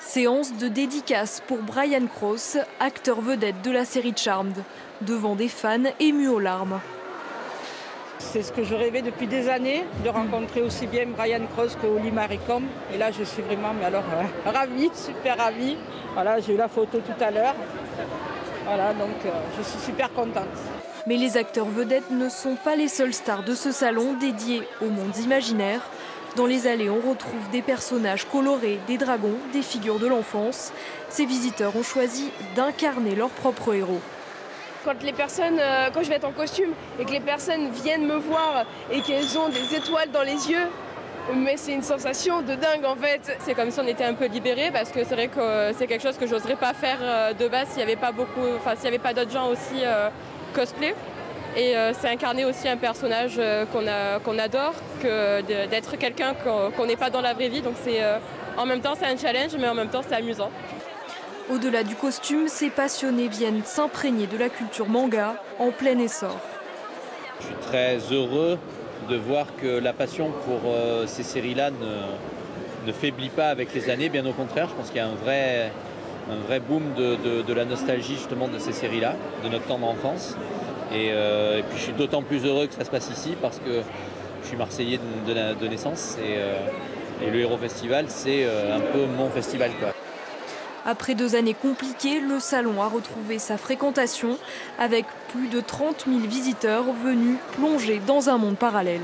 Séance de dédicace pour Brian Krause, acteur vedette de la série Charmed, devant des fans émus aux larmes. C'est ce que je rêvais depuis des années, de rencontrer aussi bien Brian Krause que Holly Marie Combs. Et là, je suis vraiment ravie, super ravie. Voilà, j'ai eu la photo tout à l'heure. Voilà, donc je suis super contente. Mais les acteurs vedettes ne sont pas les seules stars de ce salon dédié au monde imaginaire. Dans les allées, on retrouve des personnages colorés, des dragons, des figures de l'enfance. Ces visiteurs ont choisi d'incarner leurs propres héros. Quand je vais être en costume et que les personnes viennent me voir et qu'elles ont des étoiles dans les yeux, mais c'est une sensation de dingue en fait. C'est comme si on était un peu libérés parce que c'est vrai que c'est quelque chose que j'oserais pas faire de base s'il n'y avait pas d'autres gens aussi cosplay. Et c'est incarner aussi un personnage qu'on adore, que d'être quelqu'un qu'on n'est pas dans la vraie vie. Donc en même temps c'est un challenge, mais en même temps c'est amusant. Au-delà du costume, ces passionnés viennent s'imprégner de la culture manga en plein essor. Je suis très heureux de voir que la passion pour ces séries-là ne faiblit pas avec les années. Bien au contraire, je pense qu'il y a un vrai boom de la nostalgie justement de ces séries-là, de notre temps d'enfance. Et puis je suis d'autant plus heureux que ça se passe ici parce que je suis marseillais de naissance et le Héros Festival, c'est un peu mon festival, quoi. Après 2 années compliquées, le salon a retrouvé sa fréquentation avec plus de 30 000 visiteurs venus plonger dans un monde parallèle.